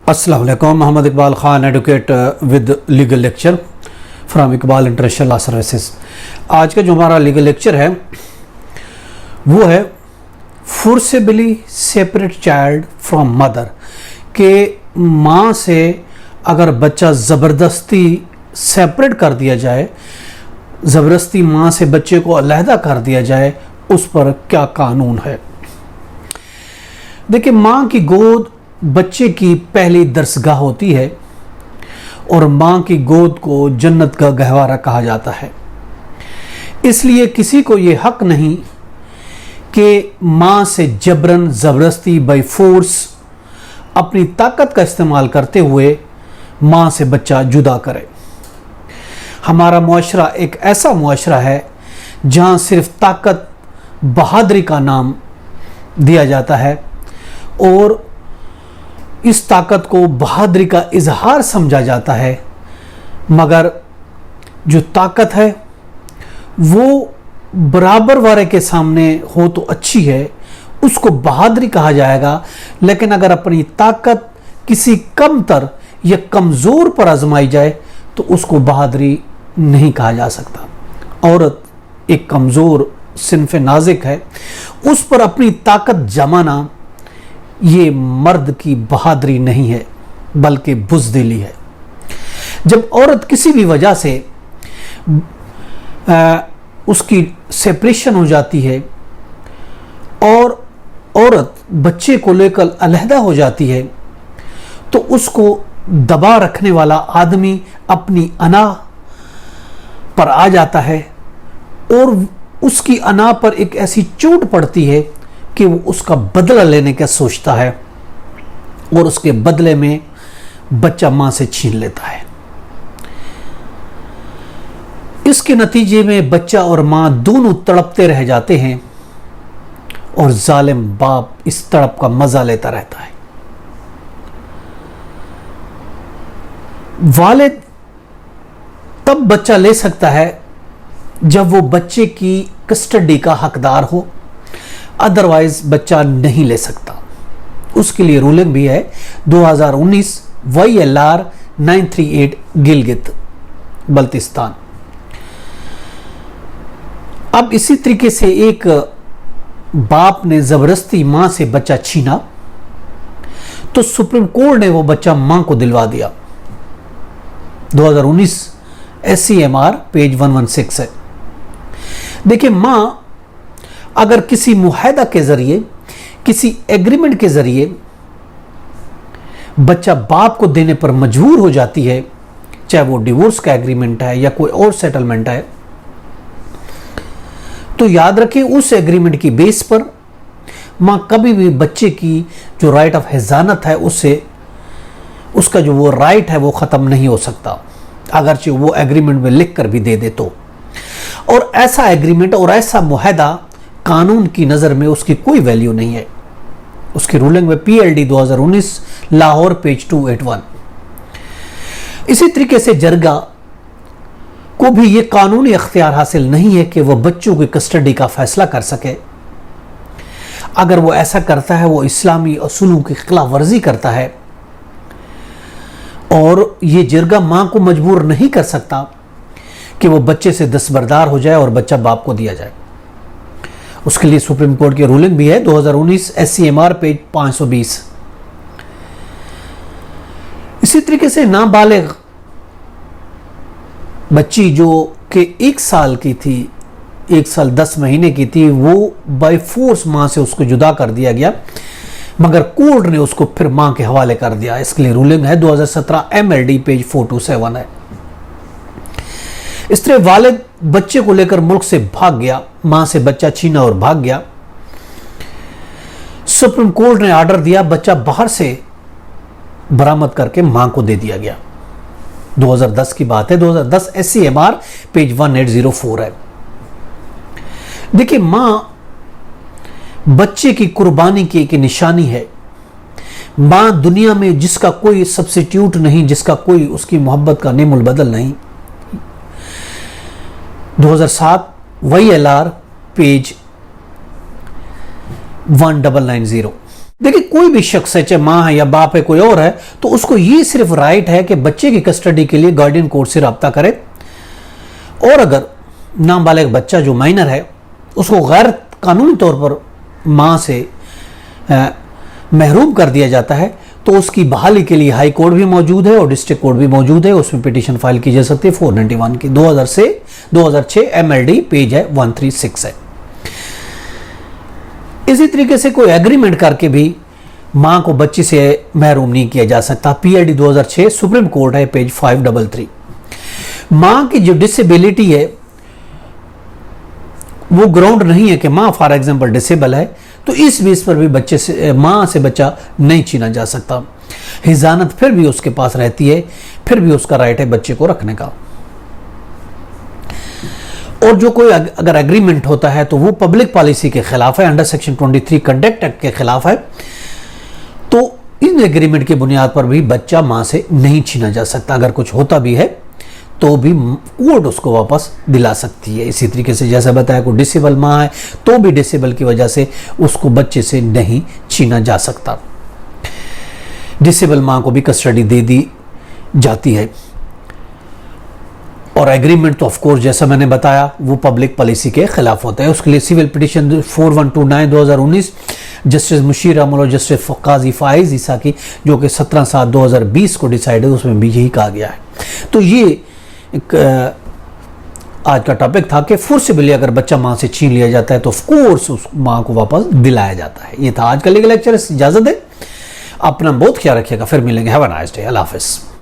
अस्सलाम वालेकुम। Mohammad Iqbal Khan, advocate with legal lecture from Iqbal international law services. आज का जो हमारा लीगल लेक्चर है वो है forcibly separate child from mother, के माँ से अगर बच्चा ज़बरदस्ती सेपरेट कर दिया जाए, ज़बरदस्ती माँ से बच्चे को अलहदा कर दिया जाए, उस पर क्या कानून है। देखिए, माँ की गोद बच्चे की पहली दरसगाह होती है और माँ की गोद को जन्नत का गहवारा कहा जाता है। इसलिए किसी को ये हक नहीं कि माँ से जबरन ज़बरदस्ती बाय फोर्स अपनी ताकत का इस्तेमाल करते हुए माँ से बच्चा जुदा करे। हमारा मुआशरा एक ऐसा मुआशरा है जहाँ सिर्फ ताकत, बहादुरी का नाम दिया जाता है और इस ताकत को बहादुरी का इजहार समझा जाता है, मगर जो ताकत है वो बराबर वाले के सामने हो तो अच्छी है, उसको बहादुरी कहा जाएगा। लेकिन अगर अपनी ताकत किसी कमतर या कमज़ोर पर आजमाई जाए तो उसको बहादुरी नहीं कहा जा सकता। औरत एक कमज़ोर सिन्फ़े नाज़िक है, उस पर अपनी ताकत जमाना ये मर्द की बहादुरी नहीं है बल्कि बुज़दिली है। जब औरत किसी भी वजह से उसकी सेपरेशन हो जाती है और औरत बच्चे को लेकर अलहदा हो जाती है तो उसको दबा रखने वाला आदमी अपनी अना पर आ जाता है और उसकी अना पर एक ऐसी चोट पड़ती है कि वो उसका बदला लेने का सोचता है और उसके बदले में बच्चा मां से छीन लेता है। इसके नतीजे में बच्चा और मां दोनों तड़पते रह जाते हैं और जालिम बाप इस तड़प का मजा लेता रहता है। वालिद तब बच्चा ले सकता है जब वो बच्चे की कस्टडी का हकदार हो, अदरवाइज बच्चा नहीं ले सकता। उसके लिए रूलिंग भी है 2019 YLR 938 गिलगित बल्तिस्तान। अब इसी तरीके से एक बाप ने जबरदस्ती मां से बच्चा छीना तो सुप्रीम कोर्ट ने वो बच्चा मां को दिलवा दिया। 2019 SCMR पेज 116 है। देखिए, मां अगर किसी मुआहदा के जरिए, किसी एग्रीमेंट के जरिए बच्चा बाप को देने पर मजबूर हो जाती है, चाहे वो डिवोर्स का एग्रीमेंट है या कोई और सेटलमेंट है, तो याद रखें उस एग्रीमेंट की बेस पर मां कभी भी बच्चे की जो राइट ऑफ हिजानत है उससे उसका जो वो राइट है वो खत्म नहीं हो सकता, अगरचे वो एग्रीमेंट में लिख कर भी दे दे तो। और ऐसा एग्रीमेंट और ऐसा मुआहदा कानून की नज़र में उसकी कोई वैल्यू नहीं है। उसकी रूलिंग में PLD 2019 लाहौर पेज 281। इसी तरीके से जरगा को भी ये कानूनी अख्तियार हासिल नहीं है कि वह बच्चों की कस्टडी का फैसला कर सके। अगर वो ऐसा करता है वो इस्लामी असूलों की खिलाफ वर्जी करता है और ये जरगा मां को मजबूर नहीं कर सकता कि वो बच्चे से दस्तबरदार हो जाए और बच्चा बाप को दिया जाए। उसके लिए सुप्रीम कोर्ट की रूलिंग भी है 2019 SCMR पेज 520। इसी तरीके से नाबालिग बच्ची जो कि 1 साल की थी, 1 साल 10 महीने की थी, वो बाय फोर्स मां से उसको जुदा कर दिया गया, मगर कोर्ट ने उसको फिर मां के हवाले कर दिया। इसके लिए रूलिंग है 2017 MLD पेज 427 है। इस तरह वालिद बच्चे को लेकर मुल्क से भाग गया, मां से बच्चा छीना और भाग गया। सुप्रीम कोर्ट ने ऑर्डर दिया, बच्चा बाहर से बरामद करके मां को दे दिया गया। 2010 की बात है, 2010 SCMR पेज 1804 है। देखिए, मां बच्चे की कुर्बानी की एक निशानी है। मां दुनिया में जिसका कोई सब्स्टिट्यूट नहीं, जिसका कोई उसकी मोहब्बत का नेमुल बदल नहीं। 2007 YLR पेज 1990। देखिए, कोई भी शख्स है, चाहे माँ है या बाप है, कोई और है, तो उसको ये सिर्फ राइट है कि बच्चे की कस्टडी के लिए गार्डियन कोर्ट से रब्ता करे। और अगर नाबालिग बच्चा जो माइनर है उसको गैर कानूनी तौर पर माँ से महरूम कर दिया जाता है तो उसकी बहाली के लिए हाई कोर्ट भी मौजूद है और डिस्ट्रिक्ट कोर्ट भी मौजूद है। उसमें पिटीशन फाइल की जा सकती है 491 की 2006 MLD पेज है 136 है। इसी तरीके से कोई एग्रीमेंट करके भी मां को बच्ची से महरूम नहीं किया जा सकता। PID 2006 सुप्रीम कोर्ट है पेज 533। मां की जो डिसेबिलिटी है वो ग्राउंड नहीं है कि मां फॉर एग्जांपल डिसेबल है, तो इस बेस पर भी बच्चे से मां से बच्चा नहीं छीना जा सकता। हिजानत फिर भी उसके पास रहती है, फिर भी उसका राइट है बच्चे को रखने का। और जो कोई अगर एग्रीमेंट होता है तो वो पब्लिक पॉलिसी के खिलाफ है, अंडर सेक्शन 23 कंडक्ट एक्ट के खिलाफ है, तो इन एग्रीमेंट की बुनियाद पर भी बच्चा मां से नहीं छीना जा सकता। अगर कुछ होता भी है तो भी कोर्ट उसको वापस दिला सकती है। इसी तरीके से जैसा बताया, कोई डिसेबल मां है तो भी डिसेबल की वजह से उसको बच्चे से नहीं छीना जा सकता। डिसेबल मां को भी कस्टडी दे दी जाती है। और एग्रीमेंट तो ऑफ कोर्स जैसा मैंने बताया वो पब्लिक पॉलिसी के खिलाफ होता है। उसके लिए सिविल पिटीशन 4129 2019 जस्टिस मुशीर अमल और जस्टिस काजी फाइज ईसा की, जो कि 17/7/2020 को डिसाइड है, उसमें भी यही कहा गया है। तो ये एक आज का टॉपिक था कि फोर्सिबली अगर बच्चा मां से छीन लिया जाता है तो ऑफ कोर्स उस मां को वापस दिलाया जाता है। ये था आज का लीगल लेक्चर। इजाजत है, अपना बहुत ख्याल रखिएगा, फिर मिलेंगे। Have a nice day. अल्लाह हाफिज़।